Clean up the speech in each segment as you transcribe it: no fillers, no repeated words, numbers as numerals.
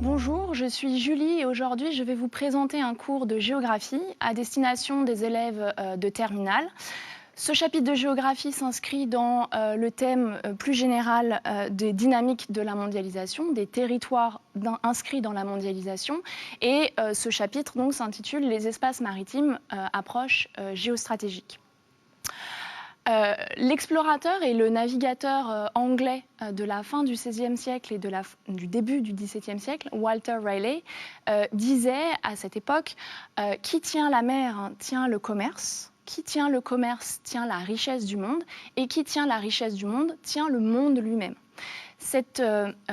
Bonjour, je suis Julie et aujourd'hui je vais vous présenter un cours de géographie à destination des élèves de terminale. Ce chapitre de géographie s'inscrit dans le thème plus général des dynamiques de la mondialisation, des territoires inscrits dans la mondialisation. Et ce chapitre donc s'intitule « Les espaces maritimes, approche géostratégique ». L'explorateur et le navigateur anglais de la fin du XVIe siècle et du début du XVIIe siècle, Walter Raleigh, disait à cette époque « Qui tient la mer tient le commerce, qui tient le commerce tient la richesse du monde, et qui tient la richesse du monde tient le monde lui-même ». Cette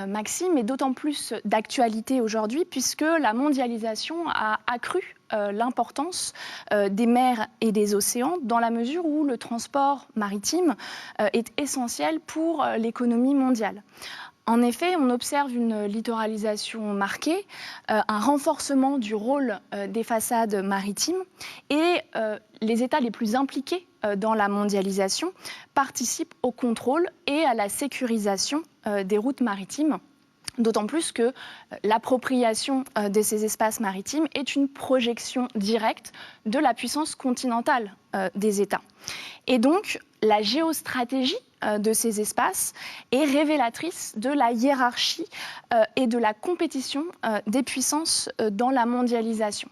maxime est d'autant plus d'actualité aujourd'hui puisque la mondialisation a accru l'importance des mers et des océans dans la mesure où le transport maritime est essentiel pour l'économie mondiale. En effet, on observe une littoralisation marquée, un renforcement du rôle des façades maritimes et les États les plus impliqués dans la mondialisation participent au contrôle et à la sécurisation des routes maritimes. D'autant plus que l'appropriation de ces espaces maritimes est une projection directe de la puissance continentale des États. Et donc, la géostratégie de ces espaces est révélatrice de la hiérarchie et de la compétition des puissances dans la mondialisation.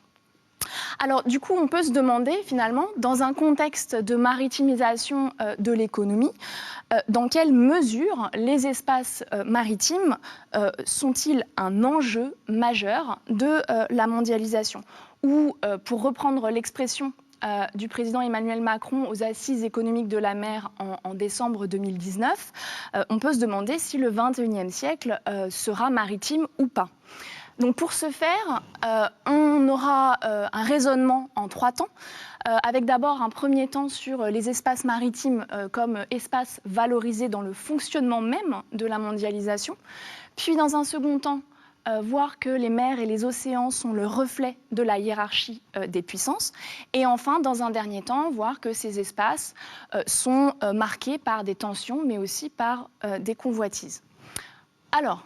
Alors, du coup, on peut se demander, finalement, dans un contexte de maritimisation de l'économie, dans quelle mesure les espaces maritimes sont-ils un enjeu majeur de la mondialisation ? Ou, pour reprendre l'expression du président Emmanuel Macron aux Assises économiques de la mer en décembre 2019, on peut se demander si le XXIe siècle sera maritime ou pas. Donc pour ce faire, on aura un raisonnement en 3 temps, avec d'abord un premier temps sur les espaces maritimes comme espaces valorisés dans le fonctionnement même de la mondialisation, puis dans un second temps, voir que les mers et les océans sont le reflet de la hiérarchie des puissances, et enfin, dans un dernier temps, voir que ces espaces sont marqués par des tensions, mais aussi par des convoitises. Alors,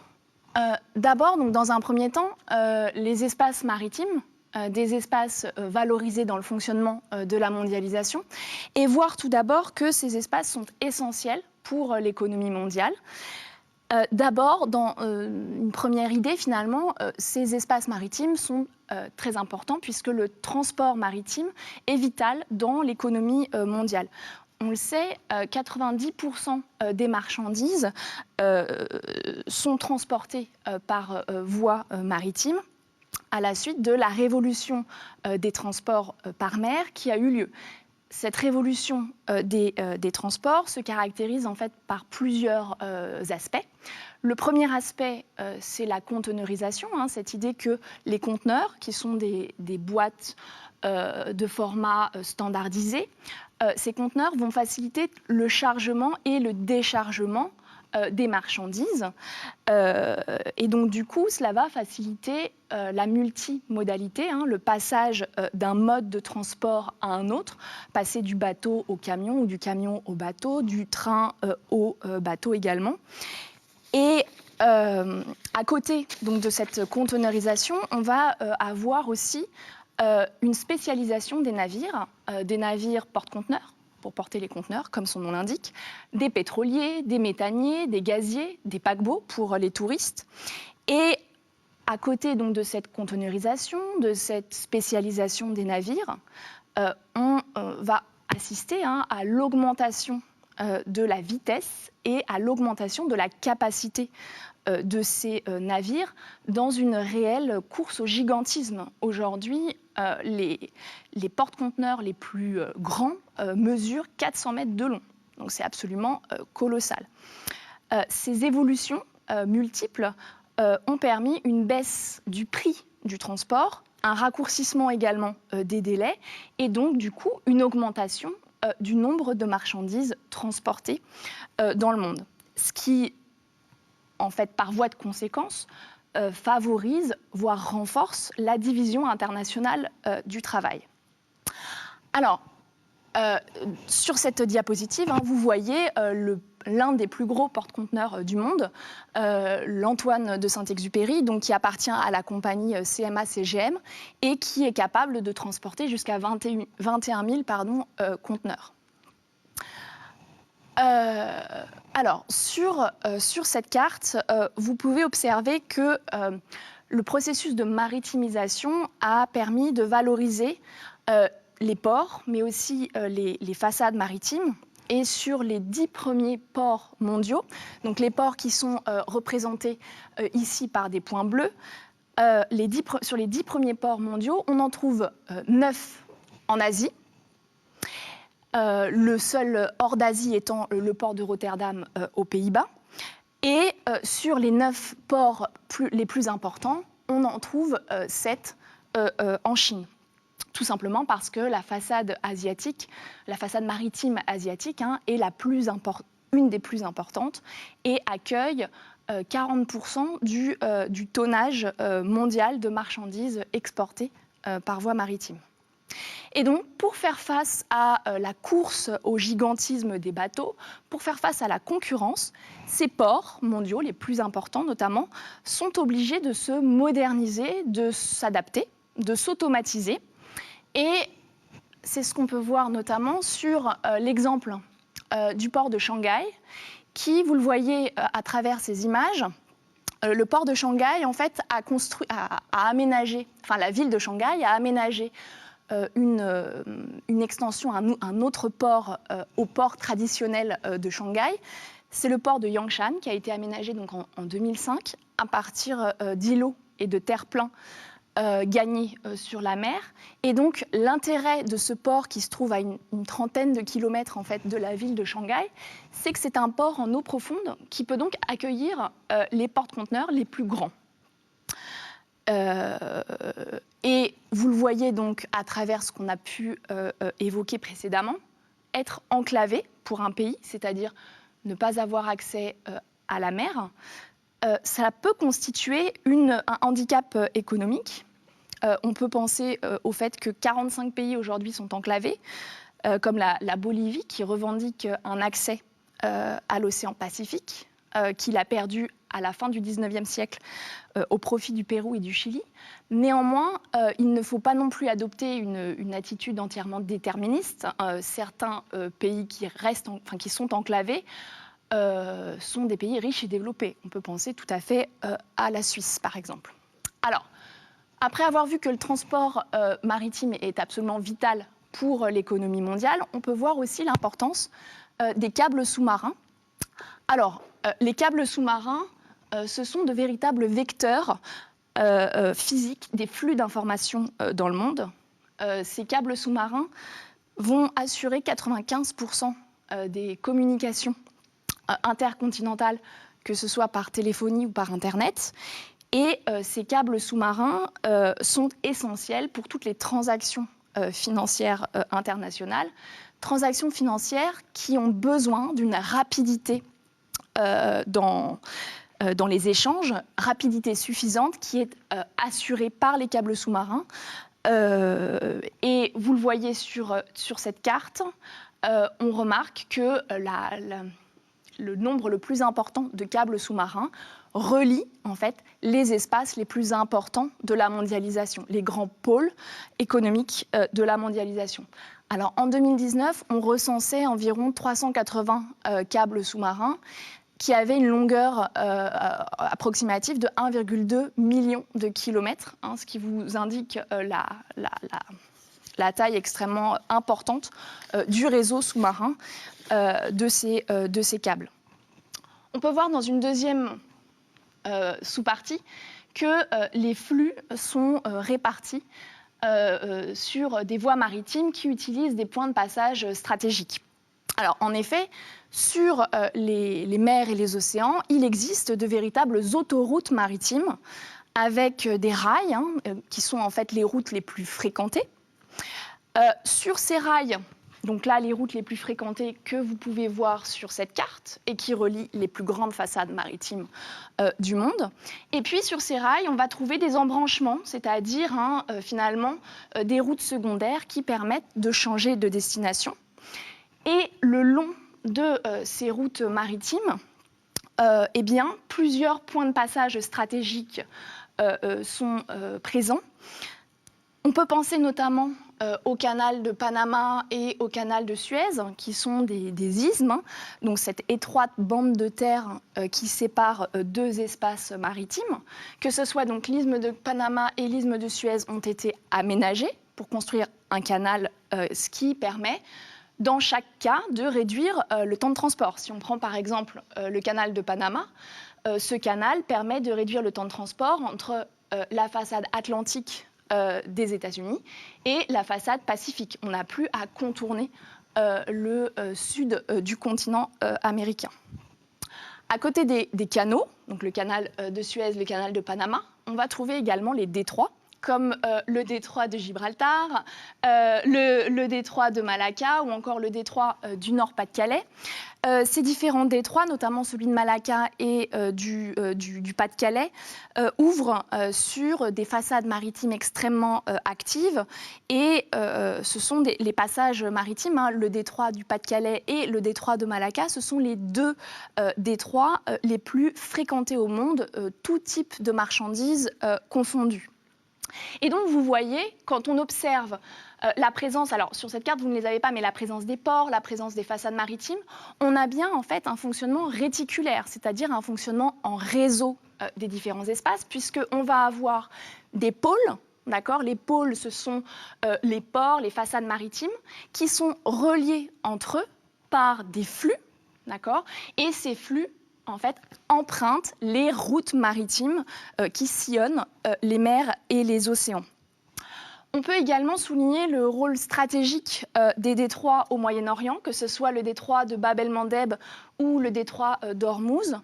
d'abord, donc, dans un premier temps, les espaces maritimes, des espaces valorisés dans le fonctionnement de la mondialisation, et voir tout d'abord que ces espaces sont essentiels pour l'économie mondiale. D'abord, dans une première idée, finalement, ces espaces maritimes sont très importants puisque le transport maritime est vital dans l'économie mondiale. On le sait, 90% des marchandises sont transportées par voie maritime à la suite de la révolution des transports par mer qui a eu lieu. Cette révolution des transports se caractérise en fait par plusieurs aspects. Le premier aspect, c'est la conteneurisation, cette idée que les conteneurs, qui sont des boîtes de format standardisé, ces conteneurs vont faciliter le chargement et le déchargement des marchandises. Et donc, du coup, cela va faciliter la multimodalité, le passage d'un mode de transport à un autre, passer du bateau au camion ou du camion au bateau, du train au bateau également. Et à côté donc, de cette conteneurisation, on va avoir aussi une spécialisation des navires porte-conteneurs, pour porter les conteneurs, comme son nom l'indique, des pétroliers, des méthaniers, des gaziers, des paquebots pour les touristes. Et à côté donc, de cette conteneurisation, de cette spécialisation des navires, on va assister à l'augmentation de la vitesse et à l'augmentation de la capacité de ces navires dans une réelle course au gigantisme. Aujourd'hui, les porte-conteneurs les plus grands mesurent 400 mètres de long. Donc c'est absolument colossal. Ces évolutions multiples ont permis une baisse du prix du transport, un raccourcissement également des délais et donc du coup une augmentation du nombre de marchandises transportées dans le monde. Ce qui, en fait, par voie de conséquence, favorise, voire renforce la division internationale du travail. Alors, sur cette diapositive, vous voyez l'un des plus gros porte-conteneurs du monde, l'Antoine de Saint-Exupéry, donc qui appartient à la compagnie CMA-CGM et qui est capable de transporter jusqu'à 21 000 conteneurs. Alors, sur cette carte, vous pouvez observer que le processus de maritimisation a permis de valoriser les ports, mais aussi les façades maritimes. Et sur les 10 premiers ports mondiaux, donc les ports qui sont représentés ici par des points bleus, sur les 10 premiers ports mondiaux, on en trouve 9 en Asie. Le seul hors d'Asie étant le port de Rotterdam aux Pays-Bas. Et sur les 9 ports les plus importants, on en trouve 7 en Chine. Tout simplement parce que la façade asiatique, la façade maritime asiatique, est une des plus importantes et accueille 40% du tonnage mondial de marchandises exportées par voie maritime. Et donc, pour faire face à la course au gigantisme des bateaux, pour faire face à la concurrence, ces ports mondiaux, les plus importants notamment, sont obligés de se moderniser, de s'adapter, de s'automatiser. Et c'est ce qu'on peut voir notamment sur l'exemple du port de Shanghai, qui, vous le voyez à travers ces images, le port de Shanghai, en fait, a aménagé, enfin la ville de Shanghai a aménagé une extension, un autre port au port traditionnel de Shanghai. C'est le port de Yangshan qui a été aménagé donc en 2005 à partir d'îlots et de terre-pleins gagnés sur la mer. Et donc l'intérêt de ce port qui se trouve à une trentaine de kilomètres en fait, de la ville de Shanghai, c'est que c'est un port en eau profonde qui peut donc accueillir les porte-conteneurs les plus grands. Et vous le voyez donc à travers ce qu'on a pu évoquer précédemment, être enclavé pour un pays, c'est-à-dire ne pas avoir accès à la mer, ça peut constituer un handicap économique. On peut penser au fait que 45 pays aujourd'hui sont enclavés, comme la Bolivie qui revendique un accès à l'océan Pacifique, qu'il a perdu à la fin du 19e siècle au profit du Pérou et du Chili. Néanmoins, il ne faut pas non plus adopter une attitude entièrement déterministe. Certains pays qui sont enclavés sont des pays riches et développés. On peut penser tout à fait à la Suisse, par exemple. Alors, après avoir vu que le transport maritime est absolument vital pour l'économie mondiale, on peut voir aussi l'importance des câbles sous-marins. Alors, les câbles sous-marins, ce sont de véritables vecteurs physiques des flux d'informations dans le monde. Ces câbles sous-marins vont assurer 95% des communications intercontinentales, que ce soit par téléphonie ou par Internet. Et ces câbles sous-marins sont essentiels pour toutes les transactions financières internationales, transactions financières qui ont besoin d'une rapidité dans les échanges, rapidité suffisante qui est assurée par les câbles sous-marins. Et vous le voyez sur cette carte, on remarque que le nombre le plus important de câbles sous-marins relie en fait les espaces les plus importants de la mondialisation, les grands pôles économiques de la mondialisation. Alors en 2019, on recensait environ 380 câbles sous-marins qui avaient une longueur approximative de 1,2 million de kilomètres, ce qui vous indique la taille extrêmement importante du réseau sous-marin de ces câbles. On peut voir dans une deuxième sous-partie que les flux sont répartis sur des voies maritimes qui utilisent des points de passage stratégiques. Alors, en effet, sur les mers et les océans, il existe de véritables autoroutes maritimes avec des rails, qui sont en fait les routes les plus fréquentées. Sur ces rails, donc là, les routes les plus fréquentées que vous pouvez voir sur cette carte et qui relient les plus grandes façades maritimes du monde. Et puis, sur ces rails, on va trouver des embranchements, c'est-à-dire finalement des routes secondaires qui permettent de changer de destination. Et le long de ces routes maritimes, eh bien, plusieurs points de passage stratégiques sont présents. On peut penser notamment au canal de Panama et au canal de Suez, qui sont des isthmes, donc cette étroite bande de terre qui sépare deux espaces maritimes. Que ce soit donc l'isthme de Panama et l'isthme de Suez ont été aménagés pour construire un canal, ce qui permet, dans chaque cas, de réduire le temps de transport. Si on prend par exemple le canal de Panama, ce canal permet de réduire le temps de transport entre la façade atlantique des États-Unis et la façade pacifique. On n'a plus à contourner le sud du continent américain. À côté des canaux, donc le canal de Suez, le canal de Panama, on va trouver également les détroits, comme le détroit de Gibraltar, le détroit de Malacca ou encore le détroit du Nord-Pas-de-Calais. Ces différents détroits, notamment celui de Malacca et du Pas-de-Calais, ouvrent sur des façades maritimes extrêmement actives. Et ce sont les passages maritimes, hein, le détroit du Pas-de-Calais et le détroit de Malacca, ce sont les deux détroits les plus fréquentés au monde, tout type de marchandises confondues. Et donc, vous voyez, quand on observe la présence, alors sur cette carte, vous ne les avez pas, mais la présence des ports, la présence des façades maritimes, on a bien en fait un fonctionnement réticulaire, c'est-à-dire un fonctionnement en réseau des différents espaces, puisqu'on va avoir des pôles. D'accord ? Les pôles, ce sont les ports, les façades maritimes, qui sont reliés entre eux par des flux. D'accord ? Et ces flux, en fait, empruntent les routes maritimes qui sillonnent les mers et les océans. On peut également souligner le rôle stratégique des détroits au Moyen-Orient, que ce soit le détroit de Bab el-Mandeb ou le détroit d'Ormuz.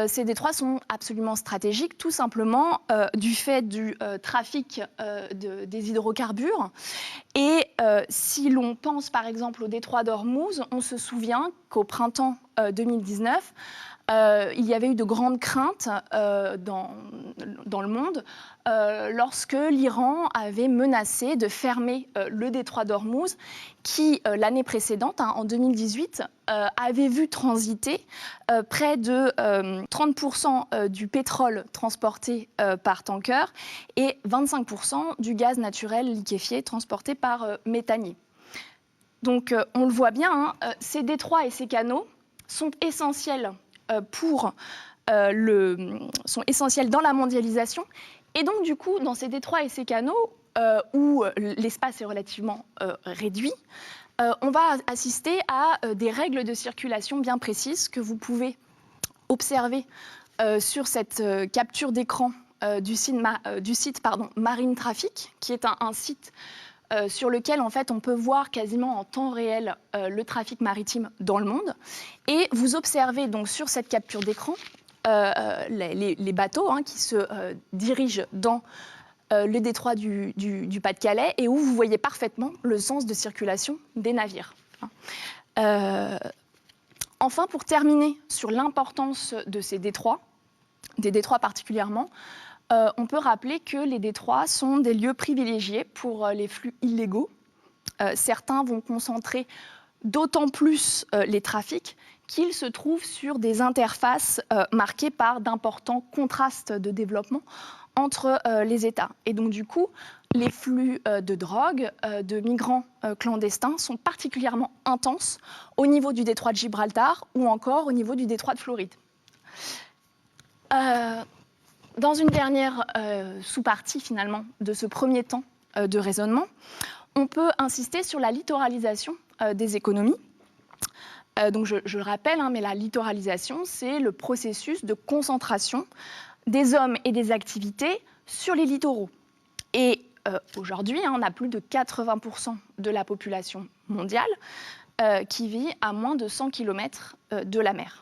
Ces détroits sont absolument stratégiques, tout simplement du fait du trafic des hydrocarbures. Et si l'on pense par exemple au détroit d'Ormuz, on se souvient qu'au printemps 2019, il y avait eu de grandes craintes dans le monde lorsque l'Iran avait menacé de fermer le détroit d'Ormuz, qui, l'année précédente, hein, en 2018, avait vu transiter près de 30% du pétrole transporté par tanker et 25% du gaz naturel liquéfié transporté par méthanier. Donc, on le voit bien, hein, ces détroits et ces canaux sont essentiels sont essentiels dans la mondialisation. Et donc, du coup, dans ces détroits et ces canaux, où l'espace est relativement réduit, on va assister à des règles de circulation bien précises que vous pouvez observer sur cette capture d'écran du site Marine Traffic, qui est un site sur lequel en fait, on peut voir quasiment en temps réel le trafic maritime dans le monde. Et vous observez donc sur cette capture d'écran les bateaux hein, qui se dirigent dans le détroit du Pas-de-Calais et où vous voyez parfaitement le sens de circulation des navires. Enfin, pour terminer sur l'importance de ces détroits, des détroits particulièrement, on peut rappeler que les détroits sont des lieux privilégiés pour les flux illégaux. Certains vont concentrer d'autant plus les trafics qu'ils se trouvent sur des interfaces marquées par d'importants contrastes de développement entre les États. Et donc, du coup, les flux de drogue, de migrants clandestins sont particulièrement intenses au niveau du détroit de Gibraltar ou encore au niveau du détroit de Floride. Dans une dernière sous-partie, finalement, de ce premier temps de raisonnement, on peut insister sur la littoralisation des économies. Donc je le rappelle, hein, mais la littoralisation, c'est le processus de concentration des hommes et des activités sur les littoraux. Et aujourd'hui, hein, on a plus de 80% de la population mondiale qui vit à moins de 100 km de la mer.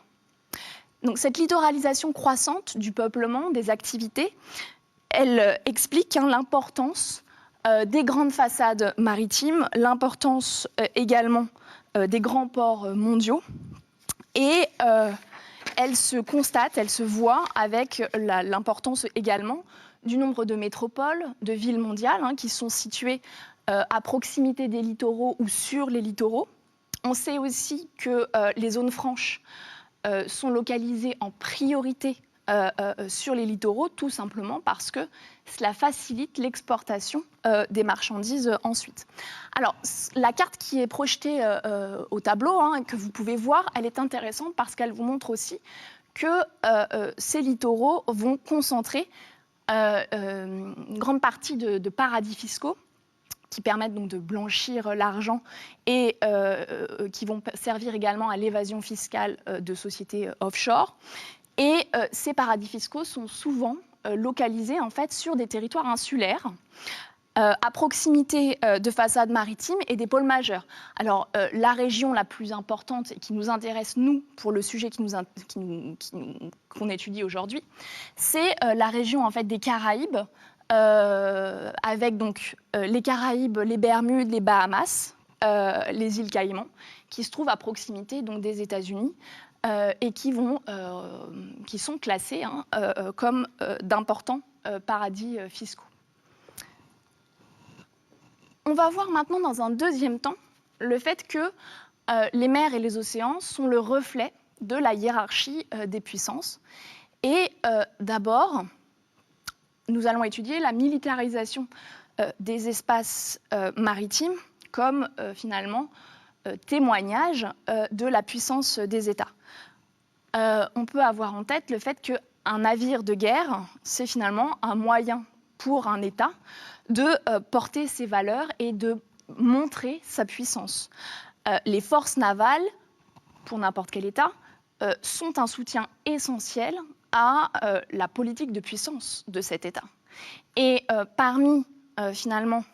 Donc, cette littoralisation croissante du peuplement, des activités, elle explique hein, l'importance des grandes façades maritimes, l'importance également des grands ports mondiaux. Et elle se constate, elle se voit avec l'importance également du nombre de métropoles, de villes mondiales hein, qui sont situées à proximité des littoraux ou sur les littoraux. On sait aussi que les zones franches sont localisées en priorité sur les littoraux, tout simplement parce que cela facilite l'exportation des marchandises ensuite. Alors, la carte qui est projetée au tableau, que vous pouvez voir, elle est intéressante parce qu'elle vous montre aussi que ces littoraux vont concentrer une grande partie de paradis fiscaux qui permettent donc de blanchir l'argent et qui vont servir également à l'évasion fiscale de sociétés offshore. Et ces paradis fiscaux sont souvent localisés en fait sur des territoires insulaires, à proximité de façades maritimes et des pôles majeurs. Alors, la région la plus importante et qui nous intéresse, nous, pour le sujet qu'on étudie aujourd'hui, c'est la région en fait, des Caraïbes, avec donc les Caraïbes, les Bermudes, les Bahamas, les îles Caïmans, qui se trouvent à proximité donc, des États-Unis et qui sont classés comme d'importants paradis fiscaux. On va voir maintenant dans un deuxième temps le fait que les mers et les océans sont le reflet de la hiérarchie des puissances. Et d'abord, nous allons étudier la militarisation des espaces maritimes comme finalement témoignage de la puissance des États. On peut avoir en tête le fait qu'un navire de guerre, c'est finalement un moyen pour un État de porter ses valeurs et de montrer sa puissance. Les forces navales, pour n'importe quel État, sont un soutien essentiel à la politique de puissance de cet État. Et parmi, finalement,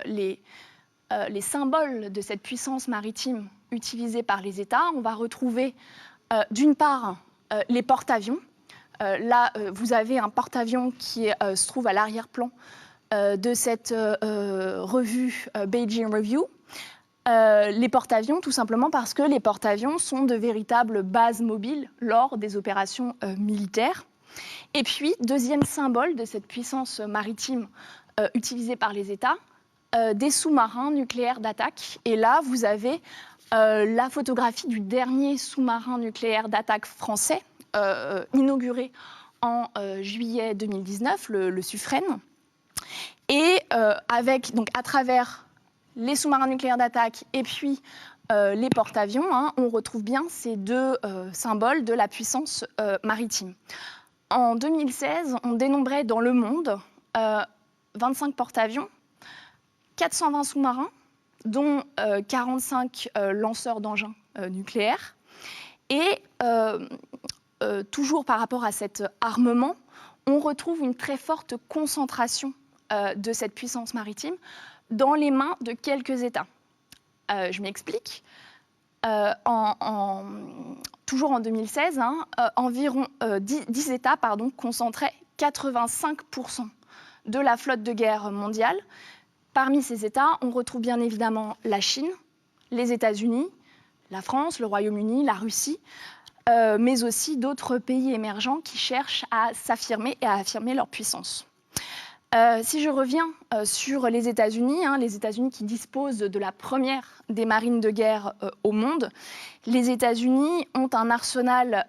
les symboles de cette puissance maritime utilisés par les États, on va retrouver d'une part les porte-avions. Là, vous avez un porte-avions qui se trouve à l'arrière-plan de cette revue Beijing Review. Les porte-avions, tout simplement parce que les porte-avions sont de véritables bases mobiles lors des opérations militaires. Et puis, deuxième symbole de cette puissance maritime utilisée par les États, des sous-marins nucléaires d'attaque. Et là, vous avez la photographie du dernier sous-marin nucléaire d'attaque français, inauguré en juillet 2019, le Suffren. Et donc, à travers les sous-marins nucléaires d'attaque et puis les porte-avions, on retrouve bien ces deux symboles de la puissance maritime. En 2016, on dénombrait dans le monde 25 porte-avions, 420 sous-marins, dont 45 lanceurs d'engins nucléaires. Et toujours par rapport à cet armement, on retrouve une très forte concentration de cette puissance maritime dans les mains de quelques États. Je m'explique. Toujours en 2016, environ 10 États concentraient 85% de la flotte de guerre mondiale. Parmi ces États, on retrouve bien évidemment la Chine, les États-Unis, la France, le Royaume-Uni, la Russie, mais aussi d'autres pays émergents qui cherchent à s'affirmer et à affirmer leur puissance. Si je reviens sur les États-Unis qui disposent de la première des marines de guerre au monde, les États-Unis ont un arsenal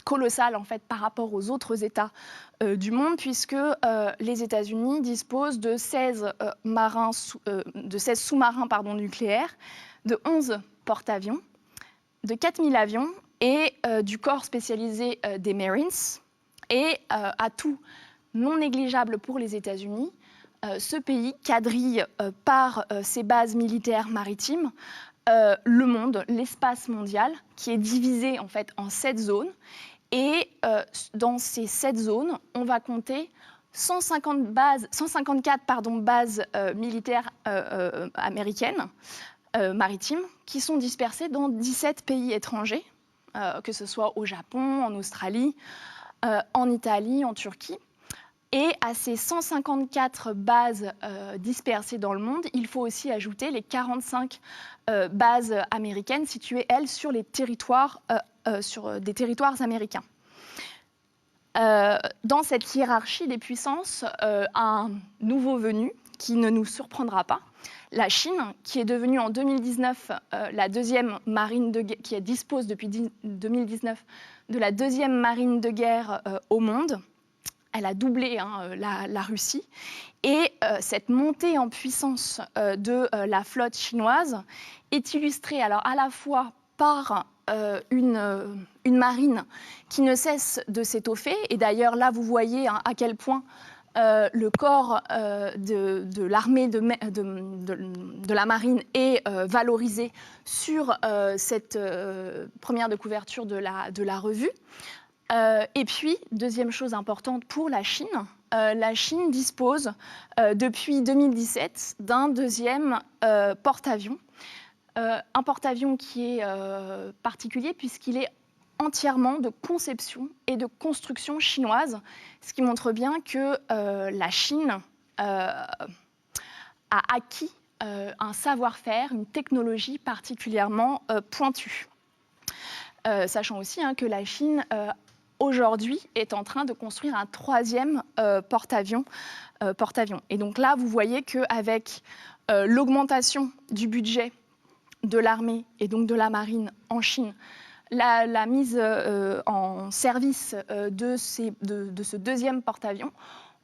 colossal en fait, par rapport aux autres États du monde, puisque les États-Unis disposent de 16 sous-marins nucléaires, de 11 porte-avions, de 4000 avions et du corps spécialisé des Marines. Et atout non négligeable pour les États-Unis, ce pays quadrille par ses bases militaires maritimes le monde, l'espace mondial, qui est divisé en fait en 7 zones. Et dans ces 7 zones, on va compter 154 bases militaires américaines, maritimes, qui sont dispersées dans 17 pays étrangers, que ce soit au Japon, en Australie, en Italie, en Turquie. Et à ces 154 bases dispersées dans le monde, il faut aussi ajouter les 45 bases américaines situées, elles, sur des territoires américains. Dans cette hiérarchie des puissances, un nouveau venu, qui ne nous surprendra pas. La Chine, qui est devenue en 2019 la deuxième marine de guerre, qui dispose depuis 2019 de la deuxième marine de guerre au monde. Elle a doublé la Russie. Et cette montée en puissance de la flotte chinoise est illustrée alors à la fois par une marine qui ne cesse de s'étoffer. Et d'ailleurs, là, vous voyez à quel point le corps de l'armée de la marine est valorisé sur cette première de couverture de la revue. Et puis, deuxième chose importante pour la Chine dispose depuis 2017 d'un deuxième porte-avions. Un porte-avions qui est particulier puisqu'il est entièrement de conception et de construction chinoise, ce qui montre bien que la Chine a acquis un savoir-faire, une technologie particulièrement pointue. Sachant aussi que la Chine, aujourd'hui, est en train de construire un troisième porte-avions. Et donc là, vous voyez qu'avec l'augmentation du budget de l'armée et donc de la marine en Chine, la mise en service de ce deuxième porte-avions,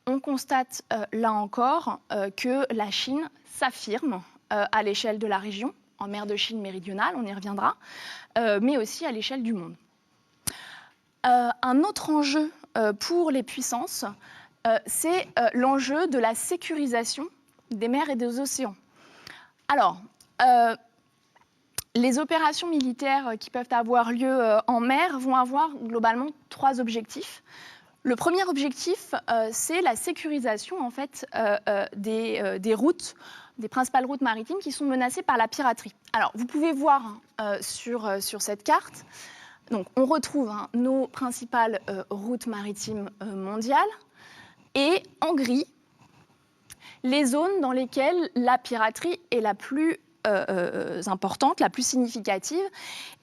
on constate là encore que la Chine s'affirme à l'échelle de la région, en mer de Chine méridionale, on y reviendra, mais aussi à l'échelle du monde. Un autre enjeu pour les puissances, c'est l'enjeu de la sécurisation des mers et des océans. Alors, les opérations militaires qui peuvent avoir lieu en mer vont avoir globalement 3 objectifs. Le premier objectif, c'est la sécurisation en fait, des routes, des principales routes maritimes qui sont menacées par la piraterie. Alors, vous pouvez voir sur cette carte, donc, on retrouve nos principales routes maritimes mondiales et en gris, les zones dans lesquelles la piraterie est la plus importante, la plus significative.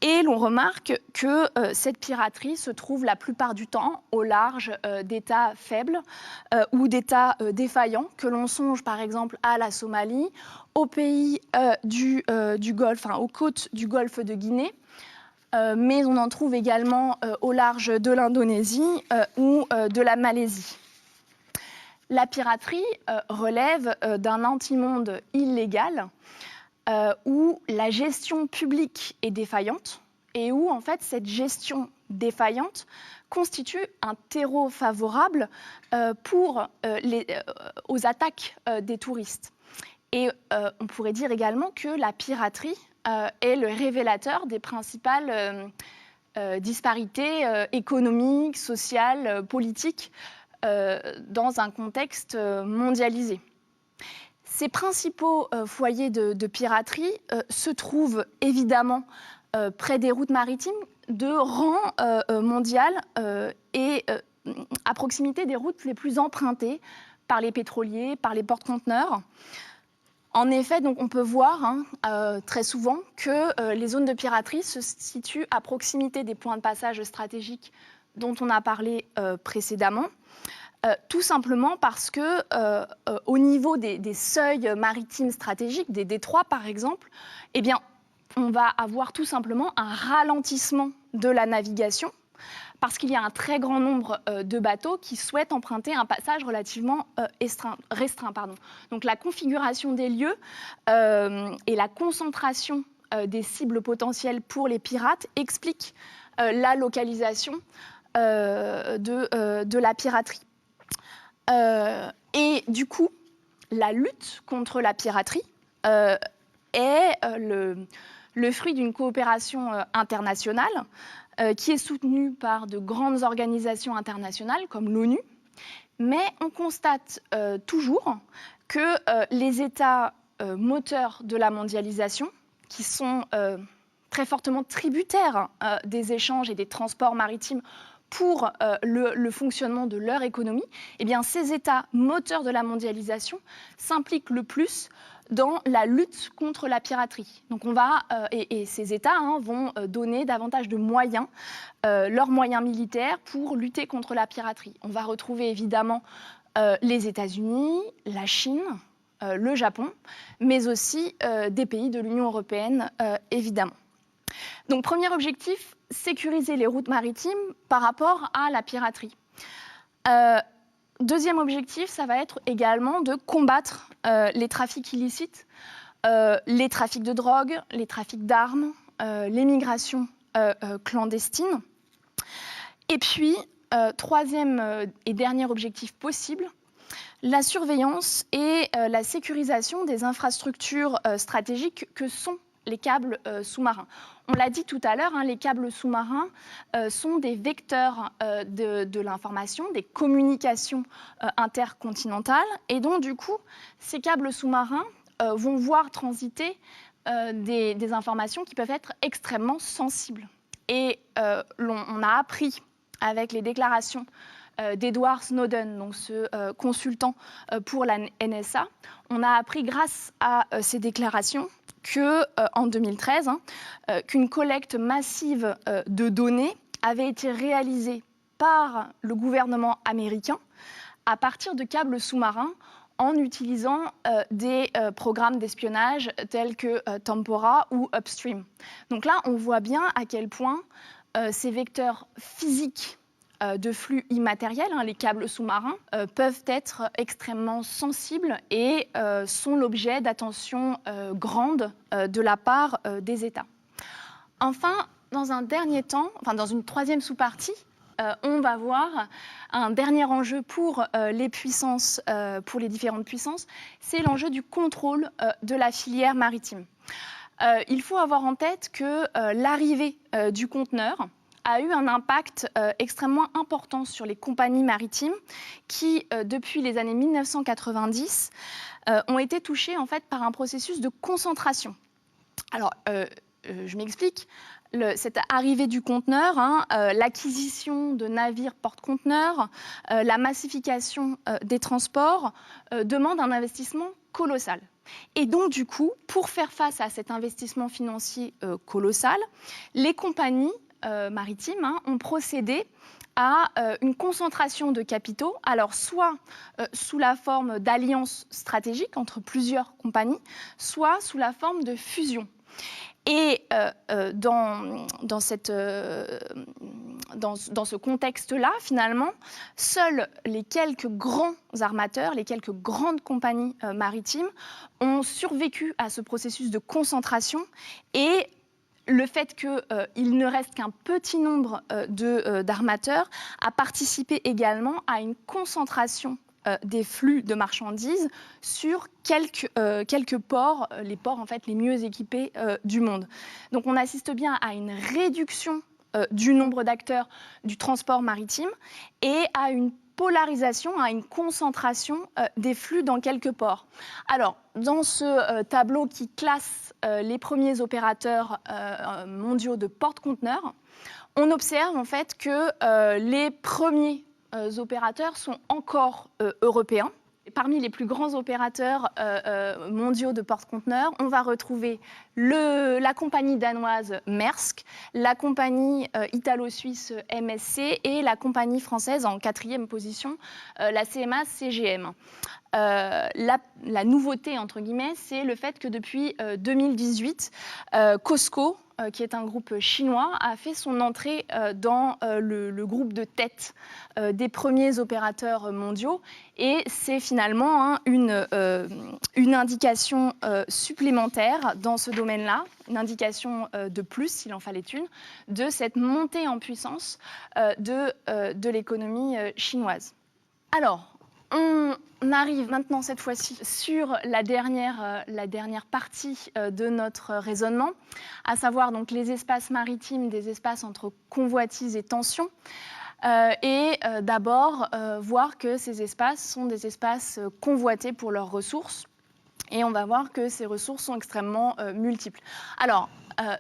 Et l'on remarque que cette piraterie se trouve la plupart du temps au large d'États faibles ou d'États défaillants, que l'on songe par exemple à la Somalie, aux pays du Golfe, aux côtes du Golfe de Guinée. Mais on en trouve également au large de l'Indonésie ou de la Malaisie. La piraterie relève d'un antimonde illégal où la gestion publique est défaillante et où en fait cette gestion défaillante constitue un terreau favorable aux attaques des touristes. Et on pourrait dire également que la piraterie est le révélateur des principales disparités économiques, sociales, politiques dans un contexte mondialisé. Ces principaux foyers de piraterie se trouvent évidemment près des routes maritimes de rang mondial et à proximité des routes les plus empruntées par les pétroliers, par les porte-conteneurs. En effet, donc, on peut voir très souvent que les zones de piraterie se situent à proximité des points de passage stratégiques dont on a parlé précédemment, tout simplement parce que au niveau des seuils maritimes stratégiques, des détroits par exemple, eh bien, on va avoir tout simplement un ralentissement de la navigation parce qu'il y a un très grand nombre de bateaux qui souhaitent emprunter un passage relativement restreint. Donc la configuration des lieux et la concentration des cibles potentielles pour les pirates expliquent la localisation de la piraterie. Et du coup, la lutte contre la piraterie est le fruit d'une coopération internationale qui est soutenue par de grandes organisations internationales comme l'ONU. Mais on constate toujours que les États moteurs de la mondialisation, qui sont très fortement tributaires des échanges et des transports maritimes pour le fonctionnement de leur économie, eh bien, ces États moteurs de la mondialisation s'impliquent le plus dans la lutte contre la piraterie. Donc et ces États vont donner davantage de moyens, leurs moyens militaires, pour lutter contre la piraterie. On va retrouver évidemment les États-Unis, la Chine, le Japon, mais aussi des pays de l'Union européenne, évidemment. Donc, premier objectif, sécuriser les routes maritimes par rapport à la piraterie. Deuxième objectif, ça va être également de combattre les trafics illicites, les trafics de drogue, les trafics d'armes, l'émigration clandestine. Et puis, troisième et dernier objectif possible, la surveillance et la sécurisation des infrastructures stratégiques que sont les câbles sous-marins. On l'a dit tout à l'heure, les câbles sous-marins sont des vecteurs de l'information, des communications intercontinentales. Et donc, du coup, ces câbles sous-marins vont voir transiter des informations qui peuvent être extrêmement sensibles. Et on a appris avec les déclarations d'Edward Snowden, donc ce consultant pour la NSA, on a appris grâce à ces déclarations qu'en 2013, qu'une collecte massive de données avait été réalisée par le gouvernement américain à partir de câbles sous-marins en utilisant des programmes d'espionnage tels que Tempora ou Upstream. Donc là, on voit bien à quel point ces vecteurs physiques de flux immatériels, les câbles sous-marins, peuvent être extrêmement sensibles et sont l'objet d'attention grande de la part des États. Enfin, dans une troisième sous-partie, on va voir un dernier enjeu pour les puissances, pour les différentes puissances, c'est l'enjeu du contrôle de la filière maritime. Il faut avoir en tête que l'arrivée du conteneur a eu un impact extrêmement important sur les compagnies maritimes qui, depuis les années 1990, ont été touchées en fait, par un processus de concentration. Alors, je m'explique. Cette arrivée du conteneur, l'acquisition de navires porte-conteneurs, la massification des transports demandent un investissement colossal. Et donc, du coup, pour faire face à cet investissement financier colossal, les compagnies maritimes ont procédé à une concentration de capitaux, alors soit sous la forme d'alliances stratégiques entre plusieurs compagnies, soit sous la forme de fusion. Et dans ce contexte-là, finalement, seuls les quelques grands armateurs, les quelques grandes compagnies maritimes ont survécu à ce processus de concentration et le fait qu'il ne reste qu'un petit nombre d'armateurs a participé également à une concentration des flux de marchandises sur quelques ports, les ports en fait les mieux équipés du monde. Donc on assiste bien à une réduction du nombre d'acteurs du transport maritime et à une polarisation, à une concentration des flux dans quelques ports. Alors, dans ce tableau qui classe les premiers opérateurs mondiaux de porte-conteneurs, on observe en fait que les premiers opérateurs sont encore européens. Parmi les plus grands opérateurs mondiaux de porte-conteneurs, on va retrouver la compagnie danoise Maersk, la compagnie italo-suisse MSC et la compagnie française en quatrième position, la CMA CGM. La nouveauté, entre guillemets, c'est le fait que depuis 2018, COSCO, qui est un groupe chinois, a fait son entrée dans le groupe de tête des premiers opérateurs mondiaux. Et c'est finalement une indication supplémentaire dans ce domaine-là, une indication de plus, s'il en fallait une, de cette montée en puissance de l'économie chinoise. Alors, on arrive maintenant cette fois-ci sur la dernière partie de notre raisonnement, à savoir donc les espaces maritimes, des espaces entre convoitise et tension. D'abord, voir que ces espaces sont des espaces convoités pour leurs ressources. Et on va voir que ces ressources sont extrêmement multiples. Alors,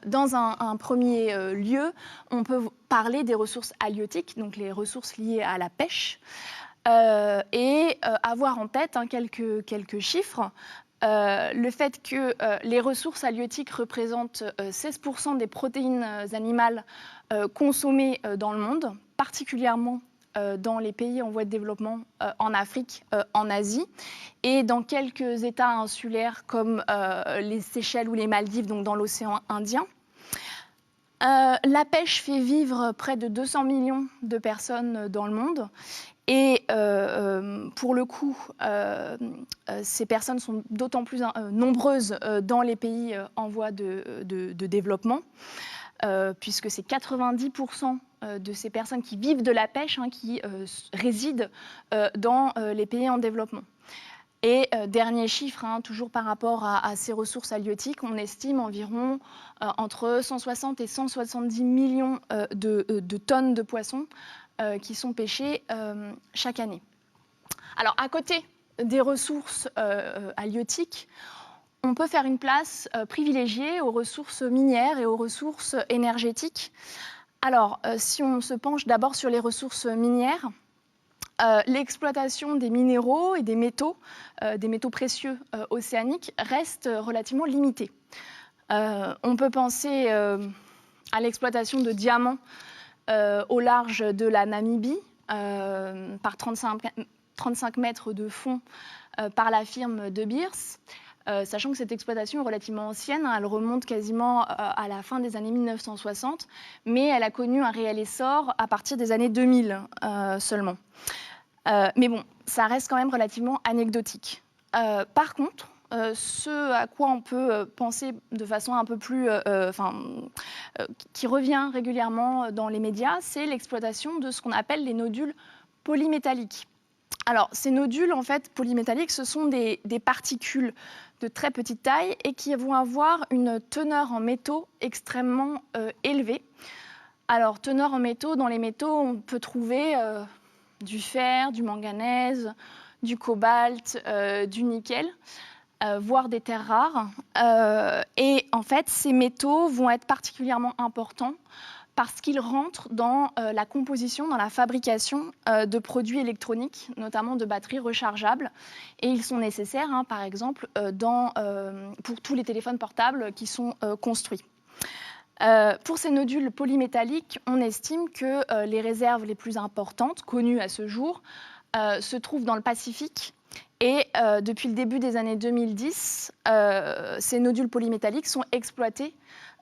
dans un premier lieu, on peut parler des ressources halieutiques, donc les ressources liées à la pêche. Et avoir en tête quelques chiffres. Le fait que les ressources halieutiques représentent 16% des protéines animales consommées dans le monde, particulièrement dans les pays en voie de développement, en Afrique, en Asie, et dans quelques États insulaires comme les Seychelles ou les Maldives, donc dans l'océan Indien. La pêche fait vivre près de 200 millions de personnes dans le monde. Et pour le coup, ces personnes sont d'autant plus nombreuses dans les pays en voie de développement, puisque c'est 90% de ces personnes qui vivent de la pêche qui résident dans les pays en développement. Et dernier chiffre, toujours par rapport à ces ressources halieutiques, on estime environ entre 160 et 170 millions de tonnes de poissons qui sont pêchés chaque année. Alors, à côté des ressources halieutiques, on peut faire une place privilégiée aux ressources minières et aux ressources énergétiques. Alors, si on se penche d'abord sur les ressources minières, l'exploitation des minéraux et des métaux précieux océaniques reste relativement limitée. On peut penser à l'exploitation de diamants au large de la Namibie, par 35 mètres de fond par la firme De Beers, sachant que cette exploitation est relativement ancienne, elle remonte quasiment à la fin des années 1960, mais elle a connu un réel essor à partir des années 2000 seulement. Mais bon, ça reste quand même relativement anecdotique. Par contre, ce à quoi on peut penser de façon un peu plus, qui revient régulièrement dans les médias, c'est l'exploitation de ce qu'on appelle les nodules polymétalliques. Alors, ces nodules, en fait, polymétalliques, ce sont des particules de très petite taille et qui vont avoir une teneur en métaux extrêmement élevée. Alors, teneur en métaux, dans les métaux, on peut trouver du fer, du manganèse, du cobalt, du nickel, voire des terres rares. Et en fait, ces métaux vont être particulièrement importants parce qu'ils rentrent dans la composition, dans la fabrication de produits électroniques, notamment de batteries rechargeables. Et ils sont nécessaires, par exemple, pour tous les téléphones portables qui sont construits. Pour ces nodules polymétalliques, on estime que les réserves les plus importantes, connues à ce jour, se trouvent dans le Pacifique. Et depuis le début des années 2010, ces nodules polymétalliques sont exploités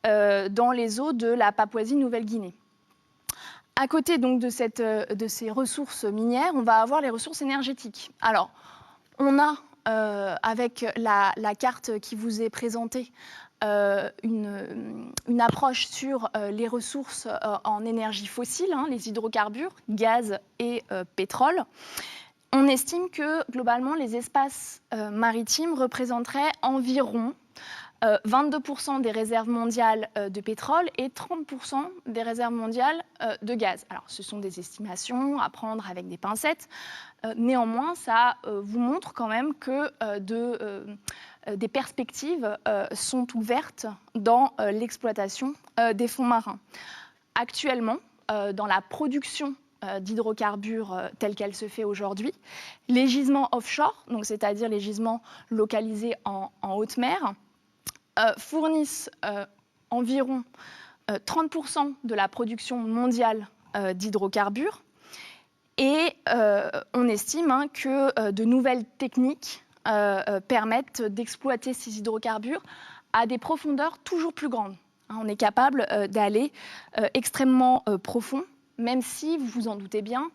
dans les eaux de la Papouasie-Nouvelle-Guinée. À côté donc de ces ressources minières, on va avoir les ressources énergétiques. Alors, on a, avec la carte qui vous est présentée, une approche sur les ressources en énergie fossile, les hydrocarbures, gaz et pétrole. On estime que, globalement, les espaces maritimes représenteraient environ 22% des réserves mondiales de pétrole et 30% des réserves mondiales de gaz. Alors, ce sont des estimations à prendre avec des pincettes. Néanmoins, ça vous montre quand même que des perspectives sont ouvertes dans l'exploitation des fonds marins. Actuellement, dans la production d'hydrocarbures telle qu'elle se fait aujourd'hui, les gisements offshore, donc c'est-à-dire les gisements localisés en haute mer, fournissent environ 30% de la production mondiale d'hydrocarbures. Et on estime que de nouvelles techniques permettent d'exploiter ces hydrocarbures à des profondeurs toujours plus grandes. On est capable d'aller extrêmement profond, même si, vous vous en doutez bien,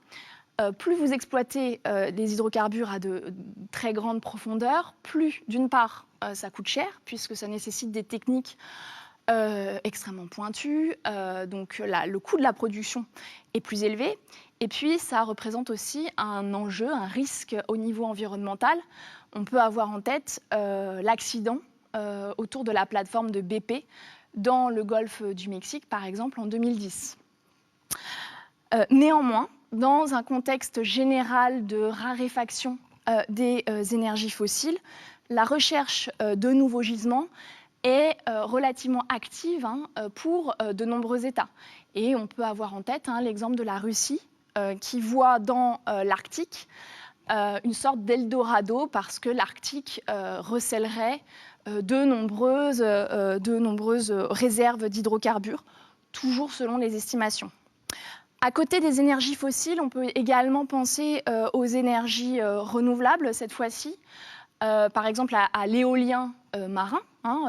plus vous exploitez les hydrocarbures à de très grandes profondeurs, plus, d'une part, ça coûte cher, puisque ça nécessite des techniques extrêmement pointues, donc le coût de la production est plus élevé, et puis ça représente aussi un enjeu, un risque au niveau environnemental. On peut avoir en tête l'accident autour de la plateforme de BP dans le golfe du Mexique, par exemple, en 2010. Néanmoins, dans un contexte général de raréfaction des énergies fossiles, la recherche de nouveaux gisements est relativement active pour de nombreux États. Et on peut avoir en tête l'exemple de la Russie qui voit dans l'Arctique une sorte d'Eldorado parce que l'Arctique recèlerait de nombreuses réserves d'hydrocarbures, toujours selon les estimations. À côté des énergies fossiles, on peut également penser aux énergies renouvelables cette fois-ci. Par exemple à l'éolien marin,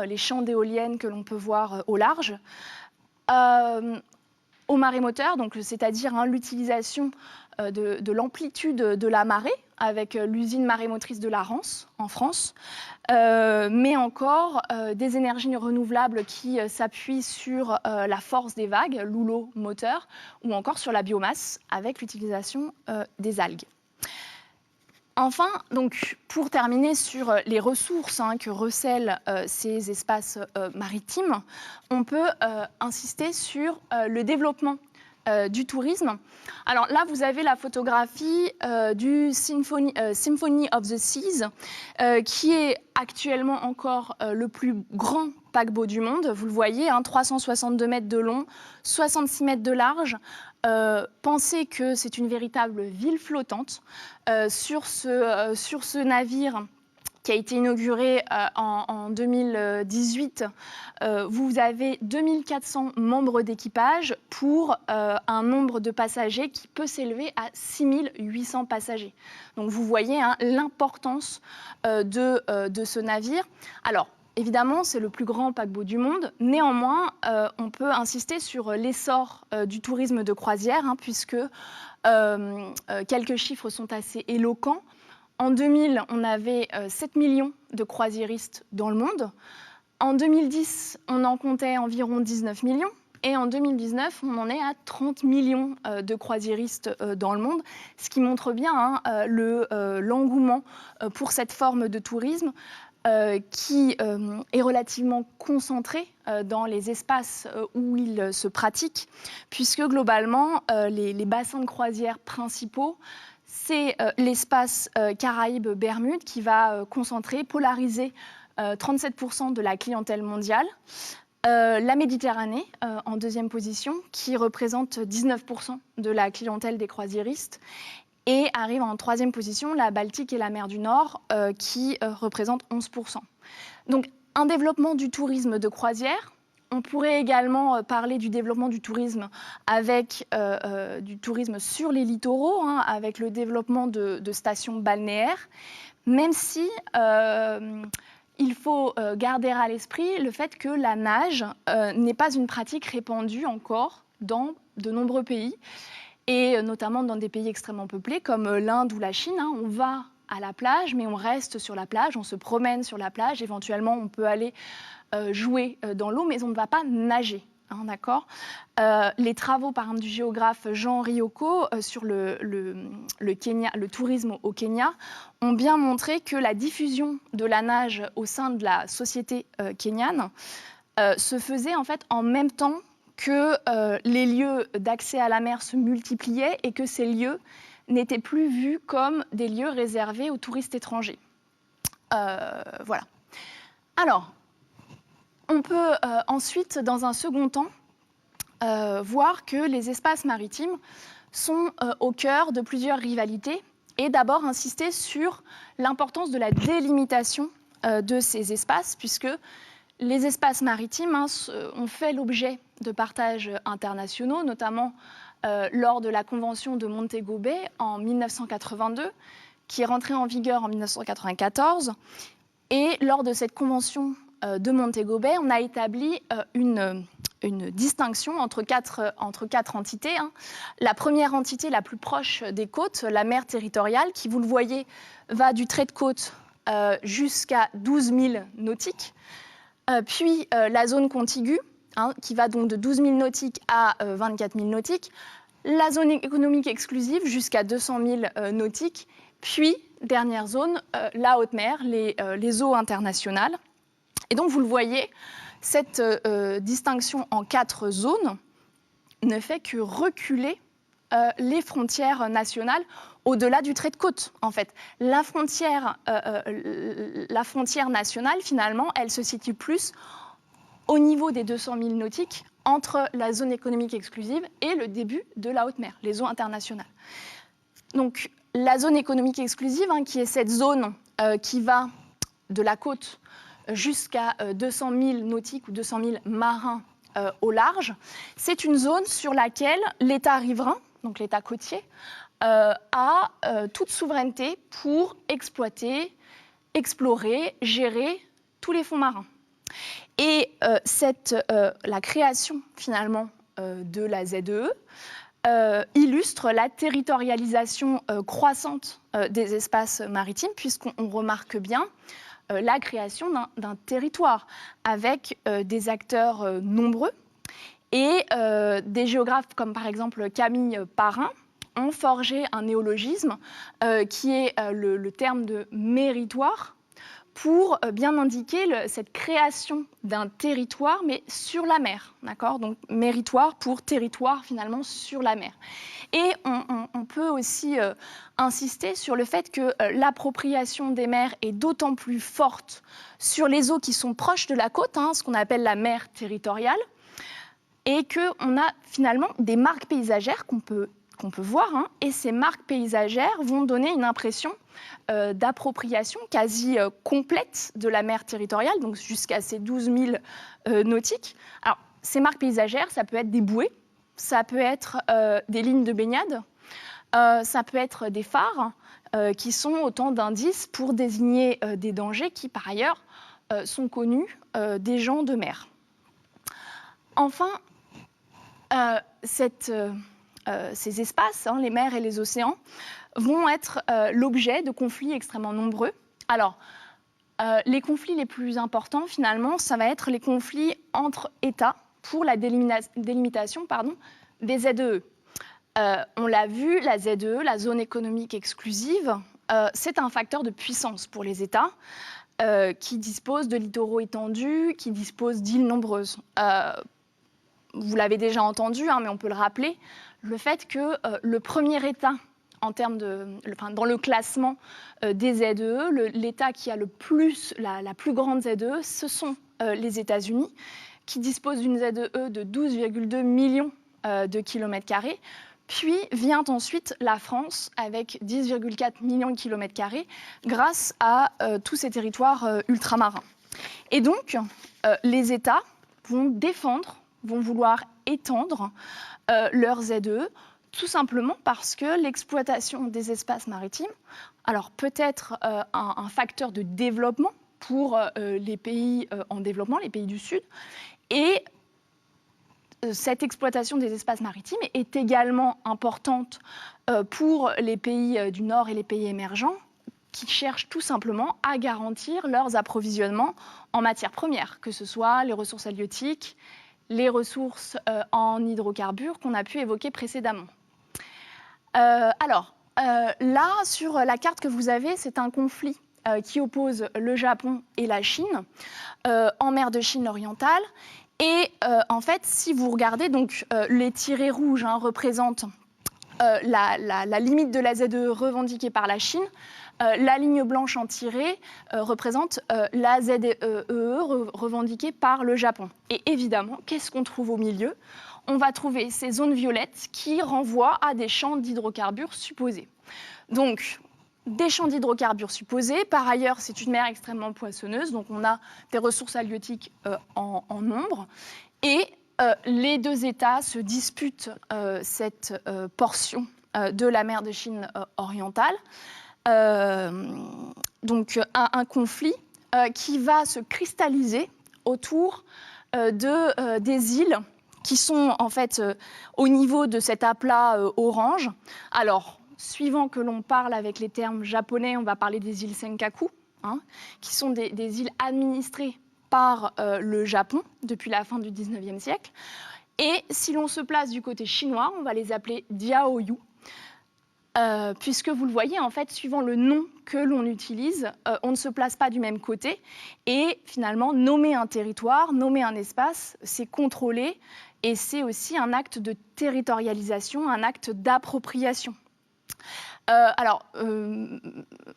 les champs d'éoliennes que l'on peut voir au large. Au marémoteur, c'est-à-dire l'utilisation de l'amplitude de la marée avec l'usine marémotrice de la Rance en France, mais encore des énergies renouvelables qui s'appuient sur la force des vagues, l'houleau moteur, ou encore sur la biomasse avec l'utilisation des algues. Enfin, donc, pour terminer sur les ressources que recèlent ces espaces maritimes, on peut insister sur le développement du tourisme. Alors là, vous avez la photographie du Symphony of the Seas, qui est actuellement encore le plus grand paquebot du monde. Vous le voyez, 362 mètres de long, 66 mètres de large. Pensez que c'est une véritable ville flottante sur ce navire qui a été inauguré en 2018. Vous avez 2400 membres d'équipage pour un nombre de passagers qui peut s'élever à 6800 passagers. Donc vous voyez l'importance de ce navire. Alors, évidemment, c'est le plus grand paquebot du monde. Néanmoins, on peut insister sur l'essor du tourisme de croisière, puisque quelques chiffres sont assez éloquents. En 2000, on avait 7 millions de croisiéristes dans le monde. En 2010, on en comptait environ 19 millions. Et en 2019, on en est à 30 millions de croisiéristes dans le monde, ce qui montre bien l'engouement pour cette forme de tourisme qui est relativement concentré dans les espaces où il se pratique, puisque globalement, les bassins de croisière principaux, c'est l'espace Caraïbes-Bermudes qui va concentrer, polariser 37% de la clientèle mondiale. La Méditerranée, en deuxième position, qui représente 19% de la clientèle des croisiéristes. Et arrive en troisième position la Baltique et la mer du Nord, qui représentent 11%. Donc un développement du tourisme de croisière. On pourrait également parler du développement du tourisme avec du tourisme sur les littoraux, avec le développement de stations balnéaires, même si il faut garder à l'esprit le fait que la nage n'est pas une pratique répandue encore dans de nombreux pays, et notamment dans des pays extrêmement peuplés comme l'Inde ou la Chine. On va à la plage, mais on reste sur la plage, on se promène sur la plage, éventuellement on peut aller jouer dans l'eau, mais on ne va pas nager. D'accord. Les travaux, par exemple, du géographe Jean Ryoko sur le Kenya, le tourisme au Kenya, ont bien montré que la diffusion de la nage au sein de la société kenyane se faisait en fait en même temps que les lieux d'accès à la mer se multipliaient et que ces lieux n'étaient plus vus comme des lieux réservés aux touristes étrangers. Voilà. Alors, on peut ensuite, dans un second temps, voir que les espaces maritimes sont au cœur de plusieurs rivalités et d'abord insister sur l'importance de la délimitation de ces espaces, puisque les espaces maritimes ont fait l'objet de partages internationaux, notamment lors de la Convention de Montego Bay en 1982, qui est rentrée en vigueur en 1994. Et lors de cette Convention de Montego Bay, on a établi une distinction entre quatre entités. La première entité la plus proche des côtes, la mer territoriale, qui, vous le voyez, va du trait de côte jusqu'à 12 000 nautiques. Puis la zone contiguë, qui va donc de 12 000 nautiques à 24 000 nautiques. La zone économique exclusive jusqu'à 200 000 nautiques. Puis, dernière zone, la haute mer, les eaux internationales. Et donc, vous le voyez, cette distinction en 4 zones ne fait que reculer les frontières nationales au-delà du trait de côte, en fait. La frontière nationale, finalement, elle se situe plus au niveau des 200 000 nautiques entre la zone économique exclusive et le début de la haute mer, les eaux internationales. Donc, la zone économique exclusive, qui est cette zone qui va de la côte jusqu'à 200 000 nautiques ou 200 000 marins au large. C'est une zone sur laquelle l'État riverain, donc l'État côtier, a toute souveraineté pour exploiter, explorer, gérer tous les fonds marins. Et la création, finalement, de la ZEE illustre la territorialisation croissante des espaces maritimes, puisqu'on remarque bien la création d'un territoire avec des acteurs nombreux. Et des géographes comme par exemple Camille Parrain ont forgé un néologisme qui est le terme de méritoire, pour bien indiquer cette création d'un territoire, mais sur la mer, d'accord ? Donc méritoire pour territoire, finalement, sur la mer. Et on peut aussi insister sur le fait que l'appropriation des mers est d'autant plus forte sur les eaux qui sont proches de la côte, ce qu'on appelle la mer territoriale, et qu'on a finalement des marques paysagères qu'on peut voir, et ces marques paysagères vont donner une impression d'appropriation quasi complète de la mer territoriale, donc jusqu'à ces 12 000 nautiques. Alors, ces marques paysagères, ça peut être des bouées, ça peut être des lignes de baignade, ça peut être des phares, qui sont autant d'indices pour désigner des dangers qui, par ailleurs, sont connus des gens de mer. Enfin, ces espaces, les mers et les océans, vont être l'objet de conflits extrêmement nombreux. Alors, les conflits les plus importants, finalement, ça va être les conflits entre États pour la délimitation des ZEE. On l'a vu, la ZEE, la zone économique exclusive, c'est un facteur de puissance pour les États qui disposent de littoraux étendus, qui disposent d'îles nombreuses. Vous l'avez déjà entendu, mais on peut le rappeler, le fait que le premier État, dans le classement des ZEE, l'État qui a la plus grande ZEE, ce sont les États-Unis, qui disposent d'une ZEE de 12,2 millions de kilomètres carrés. Puis vient ensuite la France avec 10,4 millions de kilomètres carrés grâce à tous ces territoires ultramarins. Et donc, les États vont vouloir étendre leurs ZEE, tout simplement parce que l'exploitation des espaces maritimes, alors peut-être un facteur de développement pour les pays en développement, les pays du Sud, et cette exploitation des espaces maritimes est également importante pour les pays du Nord et les pays émergents qui cherchent tout simplement à garantir leurs approvisionnements en matières premières, que ce soit les ressources halieutiques, les ressources en hydrocarbures qu'on a pu évoquer précédemment. Là, sur la carte que vous avez, c'est un conflit qui oppose le Japon et la Chine en mer de Chine orientale. Et en fait, si vous regardez, donc les tirés rouges représentent la limite de la ZEE revendiquée par la Chine. La ligne blanche en tiré représente la ZEE revendiquée par le Japon. Et évidemment, qu'est-ce qu'on trouve au milieu ? On va trouver ces zones violettes qui renvoient à des champs d'hydrocarbures supposés. Donc, des champs d'hydrocarbures supposés. Par ailleurs, c'est une mer extrêmement poissonneuse, donc on a des ressources halieutiques en nombre. Et les deux États se disputent cette portion de la mer de Chine orientale. Donc un conflit qui va se cristalliser autour des îles qui sont en fait au niveau de cet aplat orange. Alors, suivant que l'on parle avec les termes japonais, on va parler des îles Senkaku, qui sont des îles administrées par le Japon depuis la fin du 19e siècle. Et si l'on se place du côté chinois, on va les appeler Diaoyu, puisque vous le voyez, en fait, suivant le nom que l'on utilise, on ne se place pas du même côté. Et finalement, nommer un territoire, nommer un espace, c'est contrôler et c'est aussi un acte de territorialisation, un acte d'appropriation.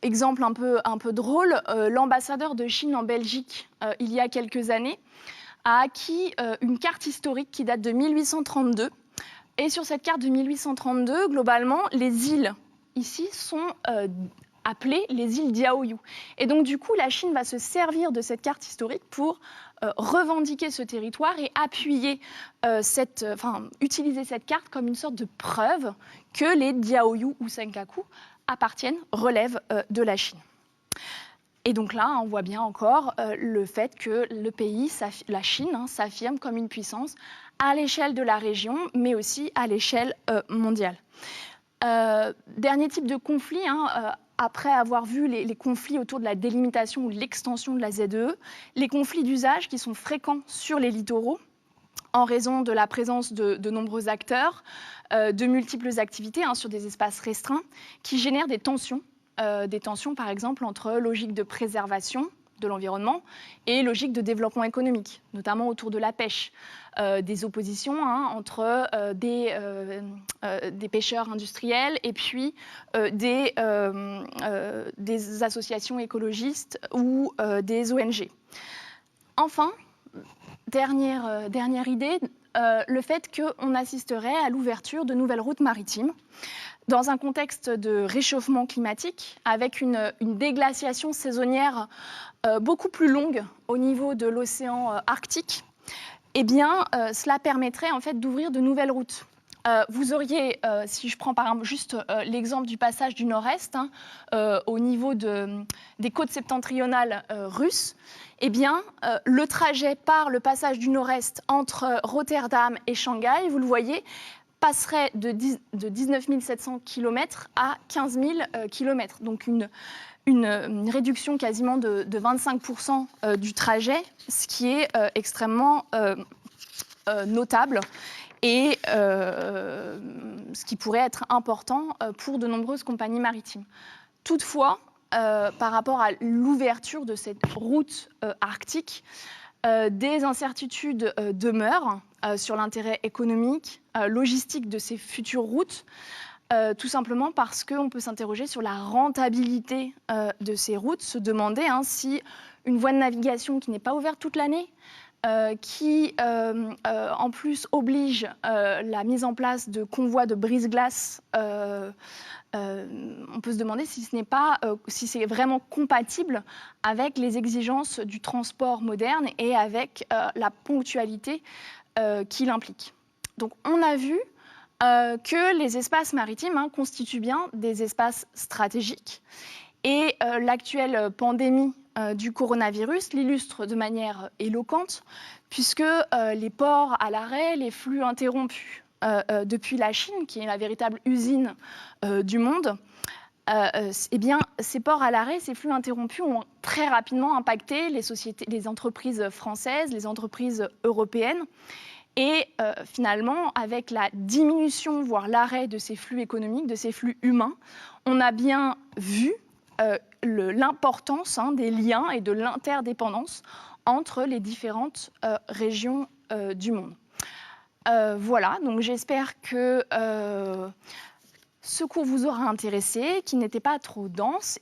Exemple un peu drôle, l'ambassadeur de Chine en Belgique, il y a quelques années, a acquis une carte historique qui date de 1832. Et sur cette carte de 1832, globalement, les îles ici sont appelées les îles Diaoyu. Et donc du coup, la Chine va se servir de cette carte historique pour revendiquer ce territoire et appuyer utiliser cette carte comme une sorte de preuve que les Diaoyu ou Senkaku relèvent de la Chine. Et donc là, on voit bien encore le fait que le pays, la Chine, s'affirme comme une puissance à l'échelle de la région, mais aussi à l'échelle mondiale. Dernier type de conflit, après avoir vu les conflits autour de la délimitation ou de l'extension de la ZEE, les conflits d'usage qui sont fréquents sur les littoraux en raison de la présence de nombreux acteurs, de multiples activités sur des espaces restreints qui génèrent des tensions par exemple entre logique de préservation de l'environnement et logique de développement économique, notamment autour de la pêche. Des oppositions entre des pêcheurs industriels et puis des associations écologistes ou des ONG. Enfin, dernière idée, le fait qu'on assisterait à l'ouverture de nouvelles routes maritimes dans un contexte de réchauffement climatique, avec une déglaciation saisonnière beaucoup plus longue au niveau de l'océan Arctique, eh bien, cela permettrait en fait d'ouvrir de nouvelles routes. Vous auriez, si je prends par exemple juste l'exemple du passage du Nord-Est, au niveau des côtes septentrionales russes, eh bien, le trajet par le passage du Nord-Est entre Rotterdam et Shanghai, vous le voyez, passerait de 19 700 km à 15 000 km. Donc une réduction quasiment de 25% du trajet, ce qui est extrêmement notable et ce qui pourrait être important pour de nombreuses compagnies maritimes. Toutefois, par rapport à l'ouverture de cette route arctique, des incertitudes demeurent sur l'intérêt économique, logistique de ces futures routes, tout simplement parce qu'on peut s'interroger sur la rentabilité de ces routes, se demander si une voie de navigation qui n'est pas ouverte toute l'année, qui en plus oblige la mise en place de convois de brise-glace, on peut se demander si c'est vraiment compatible avec les exigences du transport moderne et avec la ponctualité qu'il implique. Donc on a vu que les espaces maritimes constituent bien des espaces stratégiques et l'actuelle pandémie du coronavirus l'illustre de manière éloquente puisque les ports à l'arrêt, les flux interrompus depuis la Chine, qui est la véritable usine du monde, eh bien, ces ports à l'arrêt, ces flux interrompus ont très rapidement impacté les entreprises françaises, les entreprises européennes. Et finalement, avec la diminution, voire l'arrêt de ces flux économiques, de ces flux humains, on a bien vu l'importance des liens et de l'interdépendance entre les différentes régions du monde. Voilà, donc j'espère que ce cours vous aura intéressé, qu'il n'était pas trop dense